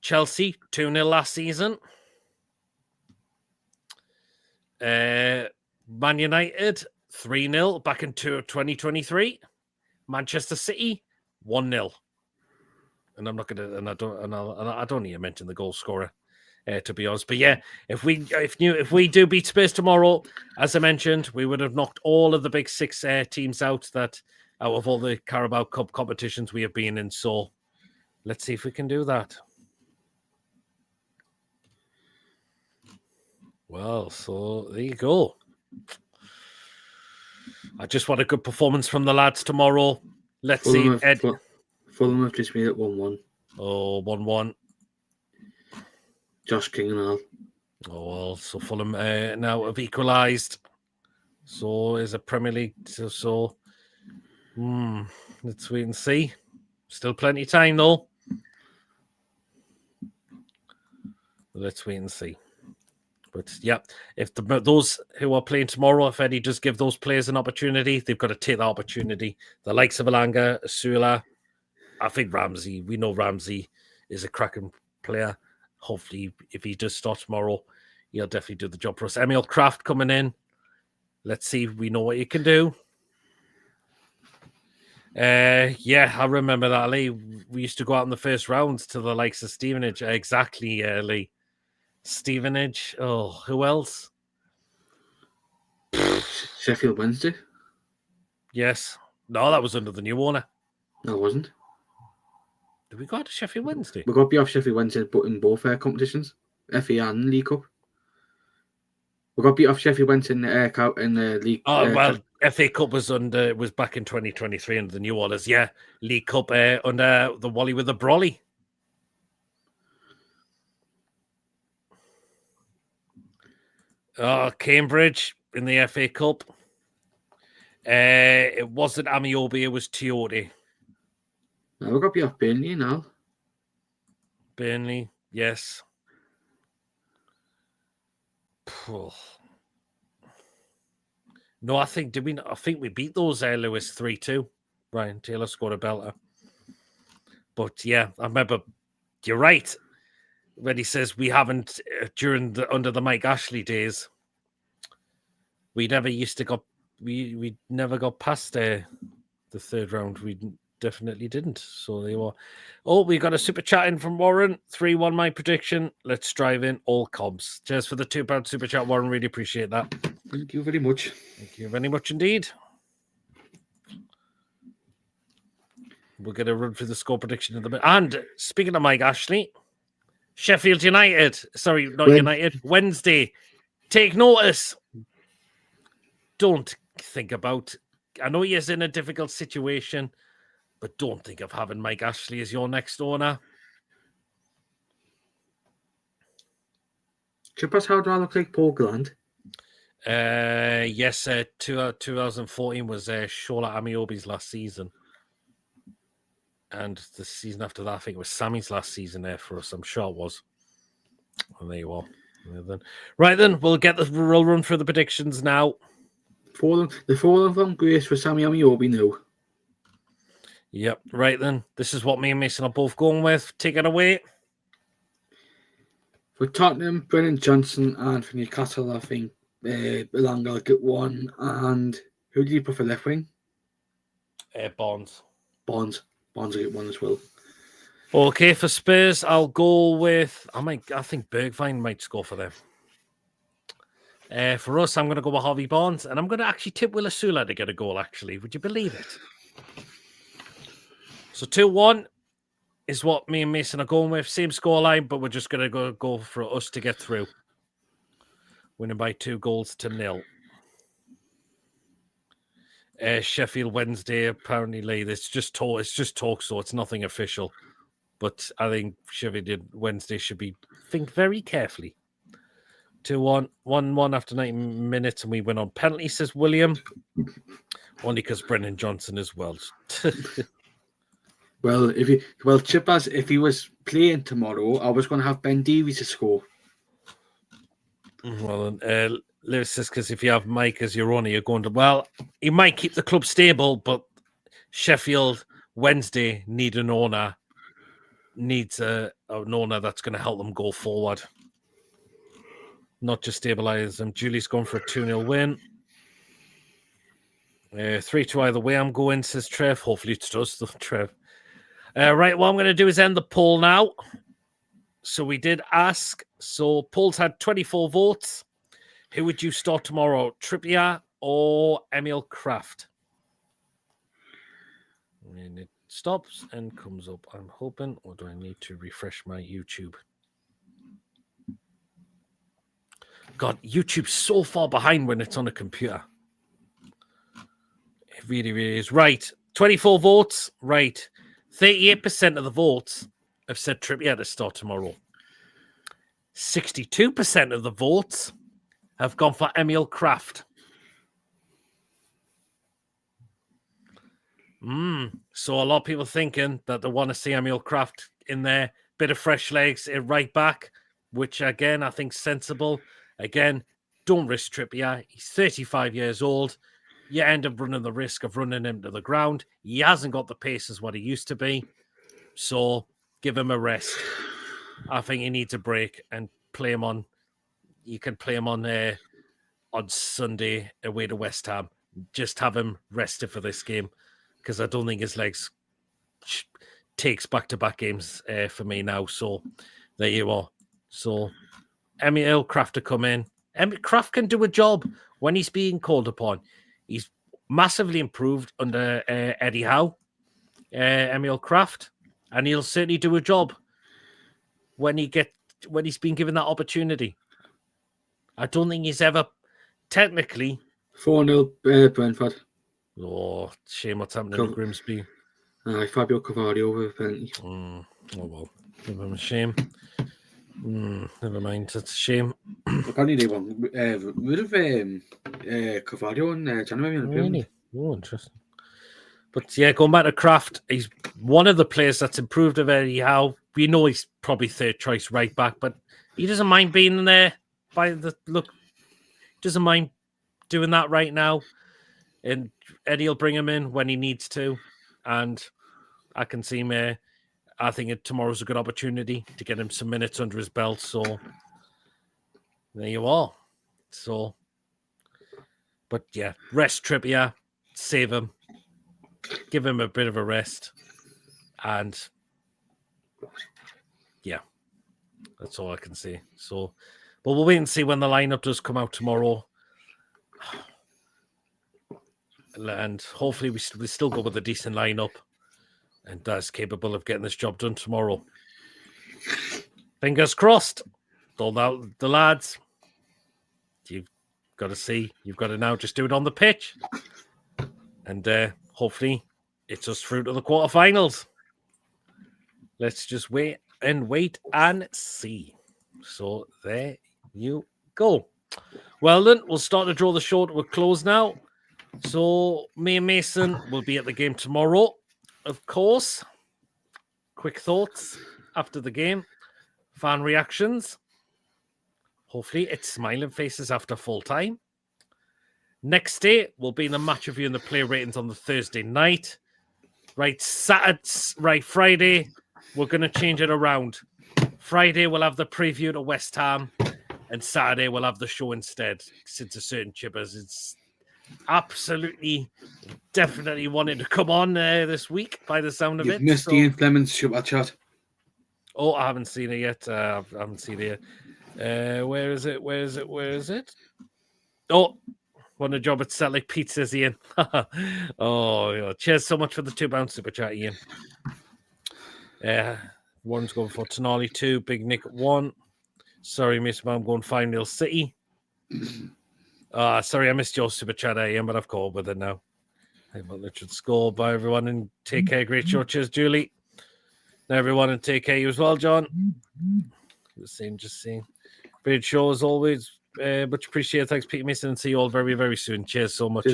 Chelsea 2-0 last season. Man United 3-0 back in 2023. Manchester City 1-0. And I'm not gonna, and I don't need to mention the goal scorer, to be honest. But yeah, if we do beat Spurs tomorrow, as I mentioned, we would have knocked all of the big six teams out of all the Carabao Cup competitions we have been in. So let's see if we can do that. Well, so there you go. I just want a good performance from the lads tomorrow. Let's see. Fulham have just made it 1-1. Oh, 1-1. Josh King and all. Oh, well, so Fulham now have equalised. So is a Premier League. So let's wait and see. Still plenty of time, though. Let's wait and see. But yeah, if those who are playing tomorrow, if Eddie does give those players an opportunity, they've got to take that opportunity. The likes of Alanga, Asula, I think Ramsey. We know Ramsey is a cracking player. Hopefully, if he does start tomorrow, he'll definitely do the job for us. Emil Kraft coming in. Let's see. We know what he can do. Yeah, I remember that, Lee. We used to go out in the first round to the likes of Stevenage. Exactly, Lee. Stevenage. Oh, who else? Sheffield Wednesday. Yes. No, that was under the new owner. No, it wasn't. Did we go to Sheffield Wednesday? We got to be off Sheffield Wednesday, but in both competitions, FA and League Cup. We got beat off Sheffield Wednesday in the League. Oh well, FA Cup was back in 2023 under the new orders. Yeah, League Cup under the Wally with the Brolly. Cambridge in the FA Cup. It wasn't Amiobi, it was Tiote. No, we got beat off Burnley now. Burnley, yes. No, I think we beat those Lewis 3-2. Ryan Taylor scored a belter. But yeah, I remember you're right when he says we haven't under the Mike Ashley days. We never used to we never got past the third round. We definitely didn't. So there you are. Oh, we got a super chat in from Warren. 3-1 my prediction. Let's drive in all cobs. Cheers for the £2 super chat, Warren. Really appreciate that. Thank you very much. Thank you very much indeed. We'll get a run through the score prediction in the bit. And speaking of Mike Ashley, Sheffield United. Sorry, not United. Wednesday. Take notice. Don't think about. I know he's in a difficult situation, but don't think of having Mike Ashley as your next owner. Chippers, how do I look like Portland? Yes, 2014 was Shola Amiobi's last season. And the season after that, I think it was Sammy's last season there for us. I'm sure it was. And there you are. Right then, we'll run through the predictions now. The fall of them, grace for Sammy Amiobi now. Yep, right then. This is what me and Mason are both going with. Take it away. For Tottenham, Brennan Johnson, and for Newcastle, I think Elanga will get one. And who do you prefer left wing? Bonds. Bonds will get one as well. Okay, for Spurs, I'll go with. I think Bergwijn might score for them. For us, I'm going to go with Harvey Barnes, and I'm going to actually tip Willisula to get a goal. Actually, would you believe it? So 2-1 is what me and Mason are going with. Same scoreline, but we're just going to go for us to get through. Winning by 2-0. Sheffield Wednesday, apparently, it's just talk, so it's nothing official. But I think Sheffield Wednesday should think very carefully. 2-1, 1-1 after 90 minutes, and we win on penalty, says William. Only because Brennan Johnson as well. Well, Chippers, if he was playing tomorrow, I was going to have Ben Davies to score. Well, Lewis says, because if you have Mike as your owner, you're going to, well, he might keep the club stable, but Sheffield Wednesday needs an owner that's going to help them go forward. Not just stabilise them. Julie's going for a 2-0 win. 3-2 either way I'm going, says Trev. Hopefully it's us, Trev. Right, what I'm going to do is end the poll now. So we did ask. So polls had 24 votes. Who would you start tomorrow, Trippier or Emil Kraft? And it stops and comes up. I'm hoping, or do I need to refresh my YouTube? God, YouTube's so far behind when it's on a computer. It really, really is. Right, 24 votes. Right, 38% of the votes have said Trippier to start tomorrow. 62% of the votes have gone for Emil Kraft. So a lot of people thinking that they want to see Emil Kraft in there. Bit of fresh legs at right back, which again, I think sensible. Again, don't risk Trippier. He's 35 years old. You end up running the risk of running him to the ground. He hasn't got the pace as what he used to be. So give him a rest. I think he needs a break and play him on. You can play him on Sunday away to West Ham. Just have him rested for this game because I don't think his legs takes back-to-back games for me now. So there you are. So Emil Kraft to come in. Kraft can do a job when he's being called upon. He's massively improved under Eddie Howe, Emil Kraft, and he'll certainly do a job when he's been given that opportunity. I don't think he's ever technically 4-0 Brentford. Oh, shame what's happening in Grimsby. Fabio Carvalho with a penalty. Oh well, give him a shame. Never mind, it's a shame. Apparently they were rid of Carvalho in January. Really? Oh, interesting. But yeah, going back to Kraft, he's one of the players that's improved of Eddie Howe. We know he's probably third choice right back, but he doesn't mind being there by the look. Doesn't mind doing that right now. And Eddie will bring him in when he needs to. And I can see him I think tomorrow's a good opportunity to get him some minutes under his belt. So there you are. So But yeah, rest Trippier, save him, give him a bit of a rest, and yeah, that's all I can say. So, but we'll wait and see when the lineup does come out tomorrow, and hopefully we still go with a decent lineup, and that's capable of getting this job done tomorrow. Fingers crossed. Although the lads, you've got to see, you've got to now just do it on the pitch, and hopefully it's us through to the quarterfinals. Let's just wait and see. So there you go. Well then, we'll start to draw the show to a close now. So me and Mason will be at the game tomorrow, of course. Quick thoughts after the game, fan reactions. Hopefully it's smiling faces after full time. Next day will be the match review and the player ratings on the Thursday night. Right, Friday, we're going to change it around. Friday we'll have the preview to West Ham, and Saturday we'll have the show instead. Since a certain chippers, it's absolutely, definitely wanted to come on this week by the sound of it. You've missed Ian Fleming's super chat. Oh, I haven't seen it yet. I haven't seen it yet. Where is it? Oh, won a job at Celtic Pizzas, Ian. Oh, cheers so much for the £2 super chat, Ian. One's going for Tonali 2, Big Nick 1. Sorry, Miss Mom, going 5-0 City. Sorry, I missed your super chat, Ian, but I've called with it now. Richard score by everyone, and take care. Great show. Cheers, Julie. Now everyone, and take care you as well, John. Just seeing. Great show as always. Much appreciated. Thanks, Peter Mason, and see you all very, very soon. Cheers so much,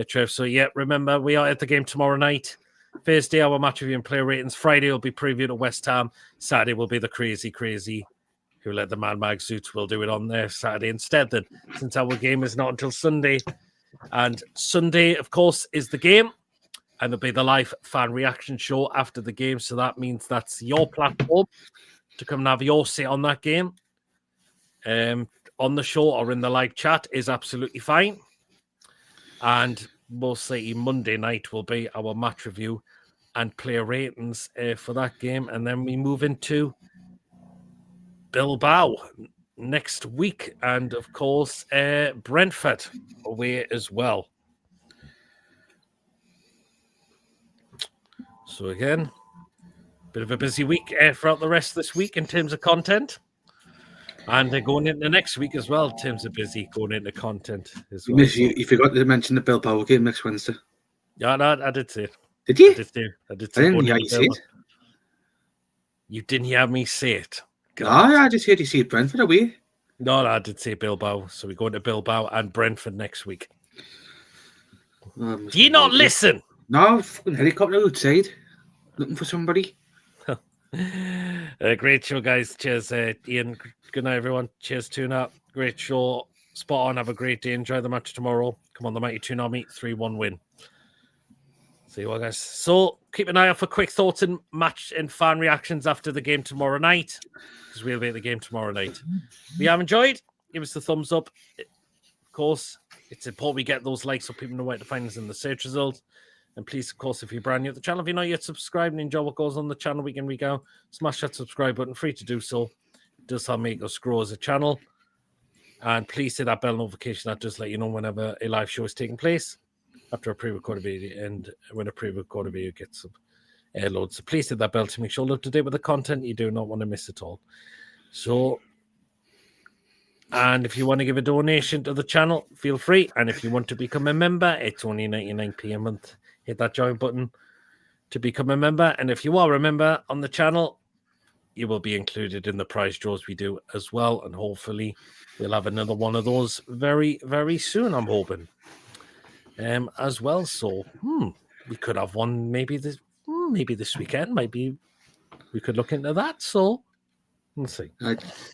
Trev. So yeah, remember we are at the game tomorrow night. Thursday, our match review and player ratings. Friday will be preview to West Ham. Saturday will be the crazy who let the Mad Mag suits. We'll do it on there Saturday instead then, since our game is not until Sunday. And Sunday, of course, is the game. And there'll be the live fan reaction show after the game. So that means that's your platform to come and have your say on that game. On the show or in the live chat is absolutely fine. And most likely Monday night will be our match review and player ratings for that game. And then we move into Bilbao next week. And, of course, Brentford away as well. So, again, bit of a busy week throughout the rest of this week in terms of content. And they're going into next week as well in terms of busy going into content as well. You forgot to mention the Bilbao game next Wednesday. Yeah, no, I did say it. Did you? I did I didn't hear you say it. You didn't hear me say it. No, I just heard you say Brentford away. No, I did say Bilbao. So we're going to Bilbao and Brentford next week. Do you not listen? No, fucking helicopter outside. Looking for somebody. Great show, guys. Cheers, Ian. Good night, everyone. Cheers, tune up. Great show. Spot on. Have a great day. Enjoy the match tomorrow. Come on, the mighty Toonami. 3-1 win. See you all, guys. So keep an eye out for quick thoughts and match and fan reactions after the game tomorrow night, because we'll be at the game tomorrow night. If you have enjoyed, give us the thumbs up. Of course, it's important we get those likes so people know where to find us in the search results. And please, of course, if you're brand new to the channel, if you're not yet subscribed and enjoy what goes on the channel week in, week out, smash that subscribe button, free to do so. It does help make us grow as a channel. And please hit that bell notification that does let you know whenever a live show is taking place after a pre-recorded video and when a pre-recorded video gets some airload. So please hit that bell to make sure you're up to date with the content. You do not want to miss it all. So, and if you want to give a donation to the channel, feel free. And if you want to become a member, it's only 99p a month. Hit that join button to become a member. And if you are a member on the channel, you will be included in the prize draws we do as well. And hopefully we'll have another one of those very, very soon, I'm hoping. As well. So we could have one maybe this weekend. Maybe we could look into that. So we'll see.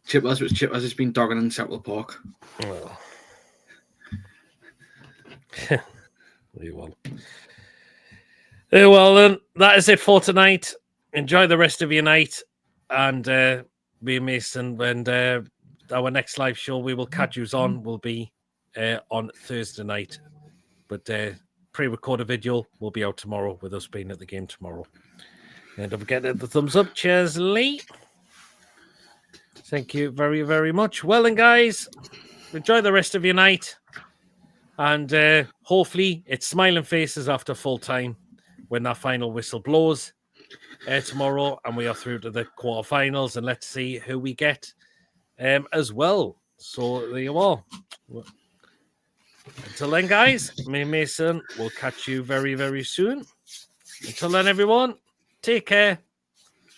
Chippers has been dogging in Central Park. Well, you will. Well, then, that is it for tonight. Enjoy the rest of your night. And me and Mason, when our next live show we will catch you on will be on Thursday night. But pre-recorded video will be out tomorrow with us being at the game tomorrow. And don't forget the thumbs up. Cheers, Lee. Thank you very, very much. Well, and guys, enjoy the rest of your night. And hopefully it's smiling faces after full time when that final whistle blows tomorrow. And we are through to the quarterfinals. And let's see who we get as well. So there you are. Until then, guys, me and Mason will catch you very, very soon. Until then, everyone, take care.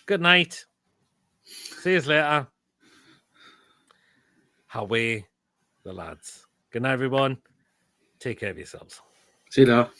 Good night. See you later. Away the lads. Good night, everyone. Take care of yourselves. See you later.